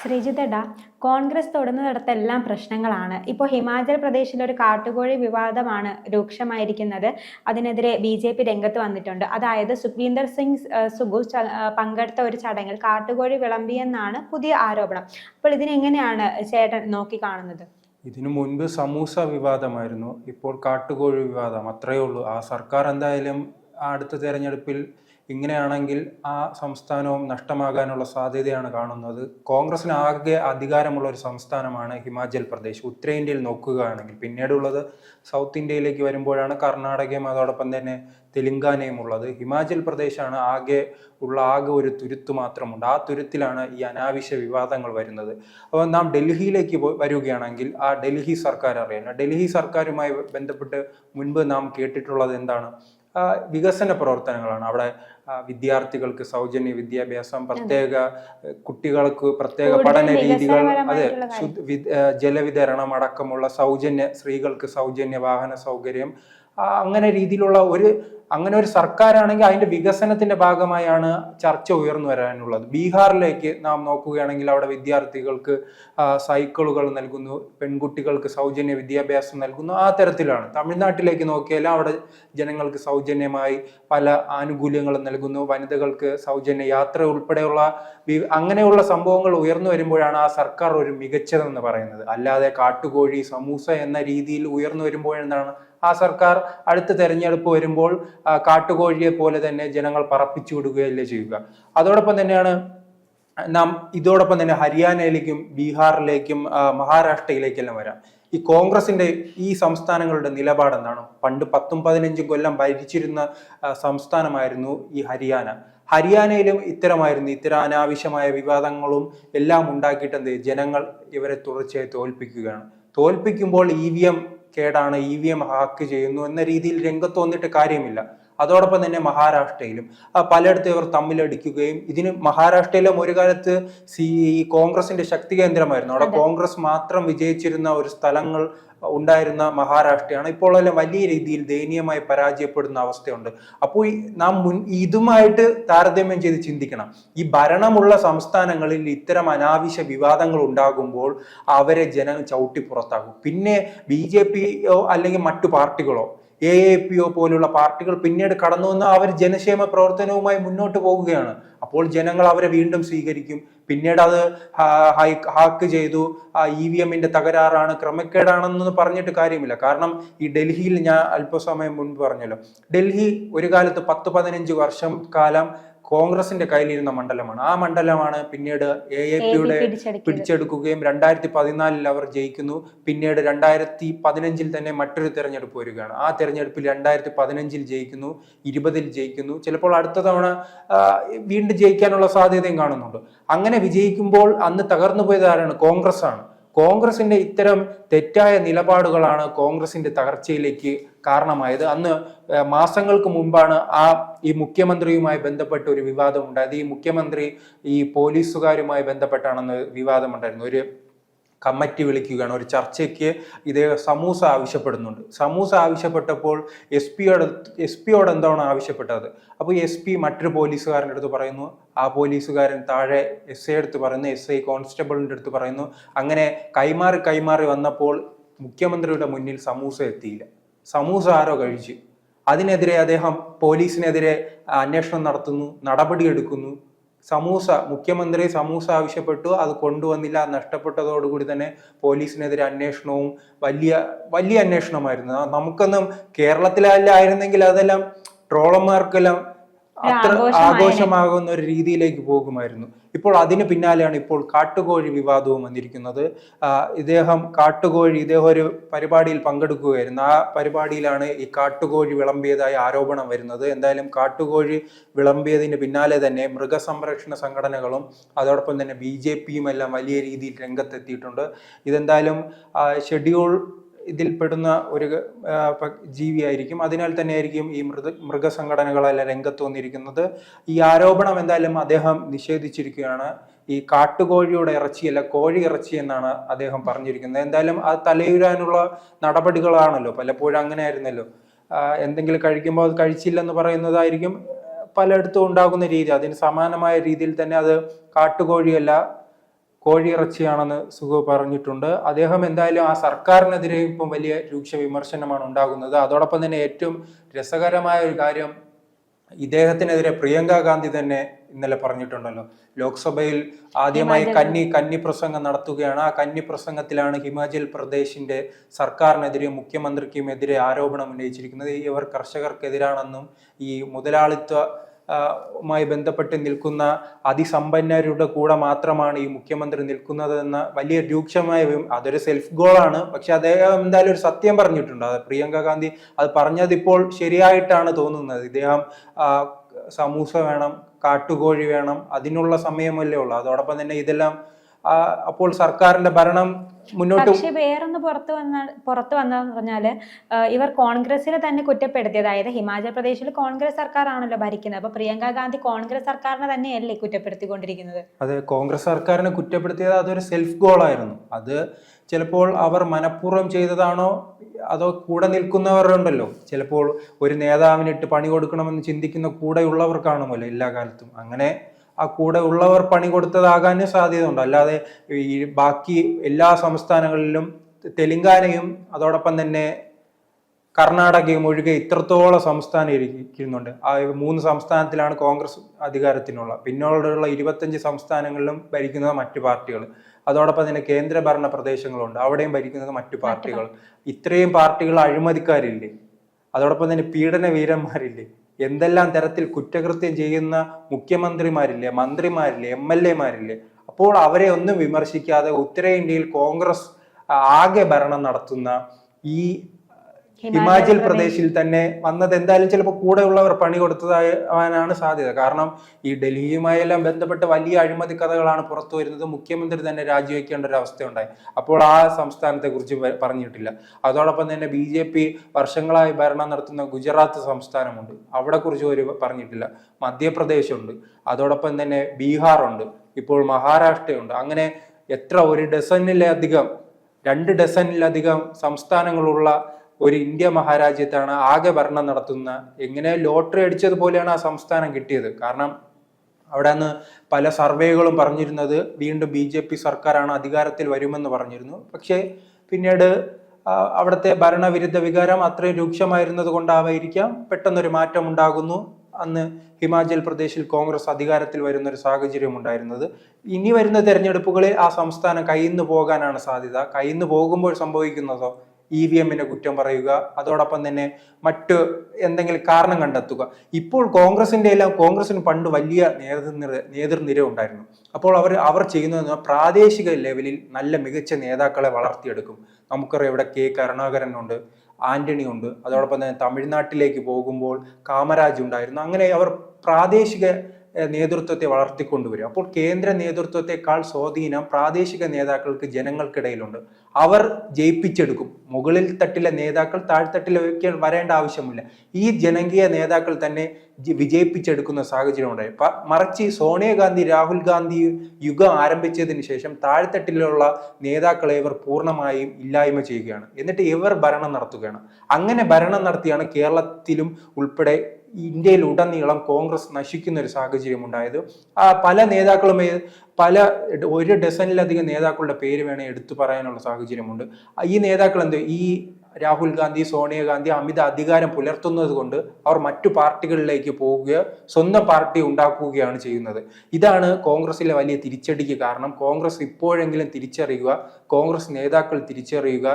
ശ്രീജിത്തേട്ടാ, കോൺഗ്രസ് തൊടുന്നിടത്തെല്ലാം പ്രശ്നങ്ങളാണ്. ഇപ്പോൾ ഹിമാചൽ പ്രദേശിൽ ഒരു കാട്ടുകോഴി വിവാദമാണ് രൂക്ഷമായിരിക്കുന്നത്. അതിനെതിരെ BJP രംഗത്ത് വന്നിട്ടുണ്ട്. അതായത് സുഖ്വീന്ദർ സിംഗ് സുഗു പങ്കെടുത്ത ഒരു ചടങ്ങിൽ കാട്ടുകോഴി വിളമ്പിയെന്നാണ് പുതിയ ആരോപണം. അപ്പോൾ ഇതിനെങ്ങനെയാണ് ചേട്ടൻ നോക്കിക്കാണുന്നത്? ഇതിനു മുൻപ് സമൂസ വിവാദമായിരുന്നു, ഇപ്പോൾ കാട്ടുകോഴി വിവാദം. അത്രയേ ഉള്ളൂ. ആ സർക്കാർ എന്തായാലും അടുത്ത തെരഞ്ഞെടുപ്പിൽ ഇങ്ങനെയാണെങ്കിൽ ആ സംസ്ഥാനവും നഷ്ടമാകാനുള്ള സാധ്യതയാണ് കാണുന്നത്. കോൺഗ്രസിന് ആകെ അധികാരമുള്ള ഒരു സംസ്ഥാനമാണ് ഹിമാചൽ പ്രദേശ്. ഉത്തരേന്ത്യയിൽ നോക്കുകയാണെങ്കിൽ പിന്നീടുള്ളത് സൗത്ത് ഇന്ത്യയിലേക്ക് വരുമ്പോഴാണ് കർണാടകയും അതോടൊപ്പം തന്നെ തെലുങ്കാനയും ഉള്ളത്. ഹിമാചൽ പ്രദേശാണ് ആകെ ഒരു തുരുത്ത് മാത്രമുണ്ട്. ആ തുരുത്തിലാണ് ഈ അനാവശ്യ വിവാദങ്ങൾ വരുന്നത്. അപ്പോൾ നാം ഡൽഹിയിലേക്ക് വരികയാണെങ്കിൽ ആ ഡൽഹി സർക്കാർ അറിയാം. ഡൽഹി സർക്കാരുമായി ബന്ധപ്പെട്ട് മുൻപ് നാം കേട്ടിട്ടുള്ളത് എന്താണ്? വികസന പ്രവർത്തനങ്ങളാണ്. അവിടെ വിദ്യാർത്ഥികൾക്ക് സൗജന്യ വിദ്യാഭ്യാസം, കുട്ടികൾക്ക് പ്രത്യേക പഠന രീതികൾ, അതെ, ജലവിതരണം അടക്കമുള്ള സൗജന്യ, സ്ത്രീകൾക്ക് സൗജന്യ വാഹന സൗകര്യം, അങ്ങനെ രീതിയിലുള്ള അങ്ങനെ ഒരു സർക്കാരാണെങ്കിൽ അതിന്റെ വികസനത്തിന്റെ ഭാഗമായാണ് ചർച്ച ഉയർന്നു വരാനുള്ളത്. ബീഹാറിലേക്ക് നാം നോക്കുകയാണെങ്കിൽ അവിടെ വിദ്യാർത്ഥികൾക്ക് സൈക്കിളുകൾ നൽകുന്നു, പെൺകുട്ടികൾക്ക് സൗജന്യ വിദ്യാഭ്യാസം നൽകുന്നു. ആ തരത്തിലാണ്. തമിഴ്നാട്ടിലേക്ക് നോക്കിയാൽ അവിടെ ജനങ്ങൾക്ക് സൗജന്യമായി പല ആനുകൂല്യങ്ങളും നൽകുന്നു, വനിതകൾക്ക് സൗജന്യ യാത്ര ഉൾപ്പെടെയുള്ള അങ്ങനെയുള്ള സംഭവങ്ങൾ ഉയർന്നു വരുമ്പോഴാണ് ആ സർക്കാർ ഒരു മികച്ചതെന്ന് പറയുന്നത്. അല്ലാതെ കാട്ടുകോഴി സമൂസ എന്ന രീതിയിൽ ഉയർന്നു വരുമ്പോഴെന്താണ് ആ സർക്കാർ അടുത്ത തെരഞ്ഞെടുപ്പ് വരുമ്പോൾ കാട്ടുകോഴിയെ പോലെ തന്നെ ജനങ്ങൾ പറപ്പിച്ചു വിടുകയല്ലേ ചെയ്യുക. അതോടൊപ്പം തന്നെ ഹരിയാനയിലേക്കും ബീഹാറിലേക്കും മഹാരാഷ്ട്രയിലേക്കെല്ലാം വരാം. ഈ കോൺഗ്രസിന്റെ ഈ സംസ്ഥാനങ്ങളുടെ നിലപാട് എന്താണ്? പണ്ട് 10-15 കൊല്ലം ഭരിച്ചിരുന്ന സംസ്ഥാനമായിരുന്നു ഈ ഹരിയാനയിലും ഇത്തരം അനാവശ്യമായ വിവാദങ്ങളും എല്ലാം ഉണ്ടാക്കിയിട്ട് ജനങ്ങൾ ഇവരെ തുടർച്ചയായി തോൽപ്പിക്കുമ്പോൾ EVM കേടാണ്, EVM ഹാക്ക് ചെയ്യുന്നു എന്ന രീതിയിൽ രംഗത്ത് വന്നിട്ട് കാര്യമില്ല. അതോടൊപ്പം തന്നെ മഹാരാഷ്ട്രയിലും പലയിടത്തും ഇവർ തമ്മിലടിക്കുകയും മഹാരാഷ്ട്രയിലും ഒരു കാലത്ത് കോൺഗ്രസിന്റെ ശക്തി കേന്ദ്രമായിരുന്നു. അവിടെ കോൺഗ്രസ് മാത്രം വിജയിച്ചിരുന്ന ഒരു സ്ഥലങ്ങൾ ഉണ്ടായിരുന്ന മഹാരാഷ്ട്രയാണ് ഇപ്പോൾ വലിയ രീതിയിൽ ദയനീയമായി പരാജയപ്പെടുന്ന അവസ്ഥയുണ്ട്. അപ്പോൾ നാം ഇതുമായിട്ട് താരതമ്യം ചെയ്ത് ചിന്തിക്കണം. ഈ ഭരണമുള്ള സംസ്ഥാനങ്ങളിൽ ഇത്തരം അനാവശ്യ വിവാദങ്ങൾ ഉണ്ടാകുമ്പോൾ അവരെ ജനം ചവിട്ടി പുറത്താകും. പിന്നെ BJPയോ അല്ലെങ്കിൽ മറ്റു പാർട്ടികളോ AAPO പോലുള്ള പാർട്ടികൾ പിന്നീട് കടന്നു വന്ന് അവർ ജനക്ഷേമ പ്രവർത്തനവുമായി മുന്നോട്ട് പോകുകയാണ്. അപ്പോൾ ജനങ്ങൾ അവരെ വീണ്ടും സ്വീകരിക്കും. പിന്നീട് അത് ഹാക്ക് ചെയ്തു, EVMന്റെ തകരാറാണ്, ക്രമക്കേടാണെന്ന് പറഞ്ഞിട്ട് കാര്യമില്ല. കാരണം ഈ ഡൽഹിയിൽ ഞാൻ അല്പസമയം മുൻപ് പറഞ്ഞല്ലോ, ഡൽഹി ഒരു കാലത്ത് 10-15 വർഷം കാലം കോൺഗ്രസിന്റെ കയ്യിലിരുന്ന മണ്ഡലമാണ്. ആ മണ്ഡലമാണ് പിന്നീട് AAPയുടെ പിടിച്ചെടുക്കുകയും 2014 അവർ ജയിക്കുന്നു. പിന്നീട് 2015 തന്നെ മറ്റൊരു തെരഞ്ഞെടുപ്പ് വരികയാണ്. ആ തെരഞ്ഞെടുപ്പിൽ 2015 ജയിക്കുന്നു, 20 ജയിക്കുന്നു. ചിലപ്പോൾ അടുത്ത തവണ വീണ്ടും ജയിക്കാനുള്ള സാധ്യതയും കാണുന്നുണ്ട്. അങ്ങനെ വിജയിക്കുമ്പോൾ അന്ന് തകർന്നു പോയത് ആരാണ്? കോൺഗ്രസ് ആണ്. കോൺഗ്രസിന്റെ ഇത്തരം തെറ്റായ നിലപാടുകളാണ് കോൺഗ്രസിന്റെ തകർച്ചയിലേക്ക് കാരണമായത്. അന്ന് മാസങ്ങൾക്ക് മുമ്പാണ് ഈ മുഖ്യമന്ത്രിയുമായി ബന്ധപ്പെട്ട ഒരു വിവാദം ഉണ്ടായത്. ഈ മുഖ്യമന്ത്രി ഈ പോലീസുകാരുമായി ബന്ധപ്പെട്ടാണെന്ന് വിവാദമുണ്ടായിരുന്നു. ഒരു കമ്മിറ്റി വിളിക്കുകയാണ്, ഒരു ചർച്ചയ്ക്ക് സമൂസ ആവശ്യപ്പെടുന്നുണ്ട്. സമൂസ ആവശ്യപ്പെട്ടപ്പോൾ എസ് പിയോട് എന്താണ് ആവശ്യപ്പെട്ടത്? അപ്പോൾ SP മറ്റൊരു പോലീസുകാരൻ്റെ അടുത്ത് പറയുന്നു, ആ പോലീസുകാരൻ താഴെ SI അടുത്ത് പറയുന്നു, SI കോൺസ്റ്റബിളിൻ്റെ അടുത്ത് പറയുന്നു. അങ്ങനെ കൈമാറി വന്നപ്പോൾ മുഖ്യമന്ത്രിയുടെ മുന്നിൽ സമൂസ എത്തിയില്ല. സമൂസ ആരോ കഴിച്ചു. അതിനെതിരെ അദ്ദേഹം പോലീസിനെതിരെ അന്വേഷണം നടത്തുന്നു, നടപടിയെടുക്കുന്നു. മുഖ്യമന്ത്രി സമൂസ ആവശ്യപ്പെട്ടു, അത് കൊണ്ടുവന്നില്ല. നഷ്ടപ്പെട്ടതോടുകൂടി തന്നെ പോലീസിനെതിരെ അന്വേഷണവും വലിയ അന്വേഷണമായിരുന്നു. നമുക്കൊന്നും കേരളത്തിലായിരുന്നെങ്കിൽ അതെല്ലാം ട്രോളന്മാർക്കെല്ലാം അത്ര ആഘോഷമാകുന്ന ഒരു രീതിയിലേക്ക് പോകുമായിരുന്നു. ഇപ്പോൾ അതിന് പിന്നാലെയാണ് ഇപ്പോൾ കാട്ടുകോഴി വിവാദവും വന്നിരിക്കുന്നത്. ഇദ്ദേഹം ഒരു പരിപാടിയിൽ പങ്കെടുക്കുകയായിരുന്നു. ആ പരിപാടിയിലാണ് ഈ കാട്ടുകോഴി വിളമ്പിയതായി ആരോപണം വരുന്നത്. എന്തായാലും കാട്ടുകോഴി വിളമ്പിയതിന് പിന്നാലെ തന്നെ മൃഗസംരക്ഷണ സംഘടനകളും അതോടൊപ്പം തന്നെ BJPയും എല്ലാം വലിയ രീതിയിൽ രംഗത്തെത്തിയിട്ടുണ്ട്. ഇതെന്തായാലും ഷെഡ്യൂൾ ഇതിൽപ്പെടുന്ന ഒരു ജീവിയായിരിക്കും. അതിനാൽ തന്നെയായിരിക്കും ഈ മൃഗസംഘടനകളെല്ലാം രംഗത്ത് വന്നിരിക്കുന്നത്. ഈ ആരോപണം എന്തായാലും അദ്ദേഹം നിഷേധിച്ചിരിക്കുകയാണ്. ഈ കാട്ടുകോഴിയുടെ ഇറച്ചിയല്ല, കോഴി ഇറച്ചി എന്നാണ് അദ്ദേഹം പറഞ്ഞിരിക്കുന്നത്. എന്തായാലും അത് തലയുരാനുള്ള നടപടികളാണല്ലോ, പലപ്പോഴും അങ്ങനെ ആയിരുന്നല്ലോ. എന്തെങ്കിലും കഴിക്കുമ്പോൾ അത് കഴിച്ചില്ലെന്ന് പറയുന്നതായിരിക്കും പലയിടത്തും ഉണ്ടാകുന്ന രീതി. അതിന് സമാനമായ രീതിയിൽ തന്നെ അത് കാട്ടുകോഴിയല്ല, കോഴിയിറച്ചിയാണെന്ന് സുഗു പറഞ്ഞിട്ടുണ്ട്. അദ്ദേഹം എന്തായാലും ആ സർക്കാരിനെതിരെ ഇപ്പം വലിയ രൂക്ഷ വിമർശനമാണ് ഉണ്ടാകുന്നത്. അതോടൊപ്പം തന്നെ ഏറ്റവും രസകരമായ ഒരു കാര്യം, ഇദ്ദേഹത്തിനെതിരെ പ്രിയങ്ക ഗാന്ധി തന്നെ ഇന്നലെ പറഞ്ഞിട്ടുണ്ടല്ലോ. ലോക്സഭയിൽ ആദ്യമായി കന്നി പ്രസംഗം നടത്തുകയാണ്. ആ കന്നി പ്രസംഗത്തിലാണ് ഹിമാചൽ പ്രദേശിന്റെ സർക്കാരിനെതിരെ മുഖ്യമന്ത്രിക്കുമെതിരെ ആരോപണം ഉന്നയിച്ചിരിക്കുന്നത്. ഇവർ കർഷകർക്കെതിരാണെന്നും ഈ മായി ബന്ധപ്പെട്ട് നിൽക്കുന്ന അതിസമ്പന്നരുടെ കൂടെ മാത്രമാണ് ഈ മുഖ്യമന്ത്രി നിൽക്കുന്നത് എന്ന വലിയ രൂക്ഷമായ അതൊരു സെൽഫ് ഗോളാണ്. പക്ഷെ അദ്ദേഹം എന്തായാലും ഒരു സത്യം പറഞ്ഞിട്ടുണ്ട്. അത് പ്രിയങ്ക ഗാന്ധി അത് പറഞ്ഞത് ഇപ്പോൾ ശരിയായിട്ടാണ് തോന്നുന്നത്. ഇദ്ദേഹം സമൂസ വേണം, കാട്ടുകോഴി വേണം, അതിനുള്ള സമയമല്ലേ ഉള്ളൂ. അതോടൊപ്പം തന്നെ ഇതെല്ലാം അപ്പോൾ സർക്കാരിന്റെ ഭരണം മുന്നോട്ട്. പക്ഷെ വേറൊന്ന് പുറത്തു വന്നതെന്ന് പറഞ്ഞാല് ഇവർ കോൺഗ്രസിനെ തന്നെ കുറ്റപ്പെടുത്തി. അതായത് ഹിമാചൽ പ്രദേശിൽ കോൺഗ്രസ് സർക്കാരാണല്ലോ ഭരിക്കുന്നത്. അപ്പൊ പ്രിയങ്ക ഗാന്ധി കോൺഗ്രസ് സർക്കാരിനെ തന്നെയല്ലേ കുറ്റപ്പെടുത്തിക്കൊണ്ടിരിക്കുന്നത്? അതെ, കോൺഗ്രസ് സർക്കാരിനെ കുറ്റപ്പെടുത്തിയത് അതൊരു സെൽഫ് ഗോൾ ആയിരുന്നു. അത് ചിലപ്പോൾ അവർ മനഃപൂർവ്വം ചെയ്തതാണോ അതോ കൂടെ നിൽക്കുന്നവരുണ്ടല്ലോ, ചിലപ്പോൾ ഒരു നേതാവിനിട്ട് പണി കൊടുക്കണമെന്ന് ചിന്തിക്കുന്ന കൂടെയുള്ളവർ കാണുമല്ലോ എല്ലാ കാലത്തും. അങ്ങനെ ആ കൂടെ ഉള്ളവർ പണി കൊടുത്തതാകാനും സാധ്യതയുണ്ട്. അല്ലാതെ ഈ ബാക്കി എല്ലാ സംസ്ഥാനങ്ങളിലും തെലങ്കാനയും അതോടൊപ്പം തന്നെ കർണാടകയും ഒഴികെ ഇത്രത്തോളം സംസ്ഥാനം ഇരിക്കുന്നുണ്ട്. ആ 3 സംസ്ഥാനത്തിലാണ് കോൺഗ്രസ് അധികാരത്തിനുള്ള. പിന്നോടുള്ള 25 സംസ്ഥാനങ്ങളിലും ഭരിക്കുന്നത് മറ്റു പാർട്ടികൾ. അതോടൊപ്പം തന്നെ കേന്ദ്രഭരണ പ്രദേശങ്ങളുണ്ട്, അവിടെയും ഭരിക്കുന്നത് മറ്റു പാർട്ടികൾ. ഇത്രയും പാർട്ടികൾ അഴിമതിക്കാരില്ലേ? അതോടൊപ്പം തന്നെ പീഡന വീരന്മാരില്ലേ? എന്തെല്ലാം തരത്തിൽ കുറ്റകൃത്യം ചെയ്യുന്ന മുഖ്യമന്ത്രിമാരില്ലേ, മന്ത്രിമാരില്ലേ, MLA-മാരില്ലേ? അപ്പോൾ അവരെ ഒന്നും വിമർശിക്കാതെ ഉത്തരേന്ത്യയിൽ കോൺഗ്രസ് ആകെ ഭരണം നടത്തുന്ന ഈ ഹിമാചൽ പ്രദേശിൽ തന്നെ വന്നത് എന്തായാലും ചിലപ്പോൾ കൂടെ ഉള്ളവർ പണി കൊടുത്തതാവാനാണ് സാധ്യത. കാരണം ഈ ഡൽഹിയുമായെല്ലാം ബന്ധപ്പെട്ട് വലിയ അഴിമതി കഥകളാണ് പുറത്തു വരുന്നത്. മുഖ്യമന്ത്രി തന്നെ രാജിവെക്കേണ്ട ഒരു അവസ്ഥ ഉണ്ടായി. അപ്പോൾ ആ സംസ്ഥാനത്തെ കുറിച്ച് പറഞ്ഞിട്ടില്ല. അതോടൊപ്പം തന്നെ BJP വർഷങ്ങളായി ഭരണം നടത്തുന്ന ഗുജറാത്ത് സംസ്ഥാനമുണ്ട്, അവിടെ കുറിച്ച് ഒരു പറഞ്ഞിട്ടില്ല. മധ്യപ്രദേശുണ്ട്, അതോടൊപ്പം തന്നെ ബീഹാർ ഉണ്ട്, ഇപ്പോൾ മഹാരാഷ്ട്രയുണ്ട്. അങ്ങനെ ഒരു ഡസനിലധികം 2 ഡസനിലധികം സംസ്ഥാനങ്ങളുള്ള ഒരു ഇന്ത്യ മഹാരാജ്യത്താണ് ആകെ ഭരണം നടത്തുന്ന. എങ്ങനെ ലോട്ടറി അടിച്ചതുപോലെയാണ് ആ സംസ്ഥാനം കിട്ടിയത്. കാരണം അവിടെ നിന്ന് പല സർവേകളും പറഞ്ഞിരുന്നത് വീണ്ടും BJP സർക്കാരാണ് അധികാരത്തിൽ വരുമെന്ന് പറഞ്ഞിരുന്നു. പക്ഷേ പിന്നീട് അവിടുത്തെ ഭരണവിരുദ്ധ വികാരം അത്രയും രൂക്ഷമായിരുന്നത് കൊണ്ടാവായിരിക്കാം പെട്ടെന്നൊരു മാറ്റം ഉണ്ടാകുന്നു. അന്ന് ഹിമാചൽ പ്രദേശിൽ കോൺഗ്രസ് അധികാരത്തിൽ വരുന്ന ഒരു സാഹചര്യം ഉണ്ടായിരുന്നത്. ഇനി വരുന്ന തെരഞ്ഞെടുപ്പുകളിൽ ആ സംസ്ഥാനം കയ്യിന്ന് പോകാനാണ് സാധ്യത. കയ്യിന്ന് പോകുമ്പോൾ സംഭവിക്കുന്നതോ EVM-നെ കുറ്റം പറയുക, അതോടൊപ്പം തന്നെ മറ്റ് എന്തെങ്കിലും കാരണം കണ്ടെത്തുക. ഇപ്പോൾ കോൺഗ്രസിന് പണ്ട് വലിയ നേതൃനിര ഉണ്ടായിരുന്നു. അപ്പോൾ അവർ ചെയ്യുന്നത് പ്രാദേശിക ലെവലിൽ നല്ല മികച്ച നേതാക്കളെ വളർത്തിയെടുക്കും. നമുക്കറിയാം, ഇവിടെ K. കരുണാകരൻ ഉണ്ട്, ആന്റണി ഉണ്ട്, അതോടൊപ്പം തന്നെ തമിഴ്നാട്ടിലേക്ക് പോകുമ്പോൾ കാമരാജ് ഉണ്ടായിരുന്നു. അങ്ങനെ അവർ പ്രാദേശിക നേതൃത്വത്തെ വളർത്തിക്കൊണ്ടുവരും. അപ്പോൾ കേന്ദ്ര നേതൃത്വത്തെക്കാൾ സ്വാധീനം പ്രാദേശിക നേതാക്കൾക്ക് ജനങ്ങൾക്കിടയിലുണ്ട്. അവർ ജയിപ്പിച്ചെടുക്കും. മുകളിൽ തട്ടിലെ നേതാക്കൾ താഴ്ത്തട്ടിലേക്ക് വരേണ്ട ആവശ്യമില്ല. ഈ ജനകീയ നേതാക്കൾ തന്നെ വിജയിപ്പിച്ചെടുക്കുന്ന സാഹചര്യം ഉണ്ടായി. മറിച്ച് സോണിയാഗാന്ധി, രാഹുൽ ഗാന്ധി യുഗം ആരംഭിച്ചതിന് ശേഷം താഴ്ത്തട്ടിലുള്ള നേതാക്കളെ ഇവർ പൂർണ്ണമായും ഇല്ലായ്മ ചെയ്യുകയാണ്. എന്നിട്ട് ഇവർ ഭരണം നടത്തുകയാണ്. അങ്ങനെ ഭരണം നടത്തിയാണ് കേരളത്തിലും ഉൾപ്പെടെ ഇന്ത്യയിൽ ഉടനീളം കോൺഗ്രസ് നശിക്കുന്ന ഒരു സാഹചര്യം ഉണ്ടായത്. പല നേതാക്കളും ഒരു ഡസനിലധികം നേതാക്കളുടെ പേര് വേണേൽ എടുത്തു പറയാനുള്ള സാഹചര്യമുണ്ട്. ഈ നേതാക്കൾ ഈ രാഹുൽ ഗാന്ധി, സോണിയാഗാന്ധി അമിത അധികാരം പുലർത്തുന്നത് കൊണ്ട് അവർ മറ്റു പാർട്ടികളിലേക്ക് പോവുകയോ സ്വന്തം പാർട്ടി ഉണ്ടാക്കുകയാണ് ചെയ്യുന്നത്. ഇതാണ് കോൺഗ്രസിലെ വലിയ തിരിച്ചടിക്ക് കാരണം. കോൺഗ്രസ് ഇപ്പോഴെങ്കിലും തിരിച്ചറിയുക, കോൺഗ്രസ് നേതാക്കൾ തിരിച്ചറിയുക,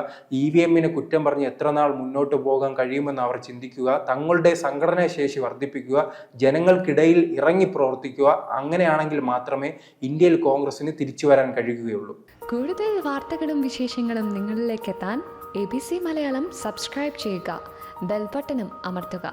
EVM-നെ കുറ്റം പറഞ്ഞ് എത്ര നാൾ മുന്നോട്ട് പോകാൻ കഴിയുമെന്ന് അവർ ചിന്തിക്കുക, തങ്ങളുടെ സംഘടനാ ശേഷി വർദ്ധിപ്പിക്കുക, ജനങ്ങൾക്കിടയിൽ ഇറങ്ങി പ്രവർത്തിക്കുക. അങ്ങനെയാണെങ്കിൽ മാത്രമേ ഇന്ത്യയിൽ കോൺഗ്രസിന് തിരിച്ചു വരാൻ കഴിയുകയുള്ളൂ. കൂടുതൽ വാർത്തകളും വിശേഷങ്ങളും നിങ്ങളിലേക്ക് എത്താൻ ABC മലയാളം സബ്സ്ക്രൈബ് ചെയ്യുക, ബെൽ ബട്ടണും അമർത്തുക.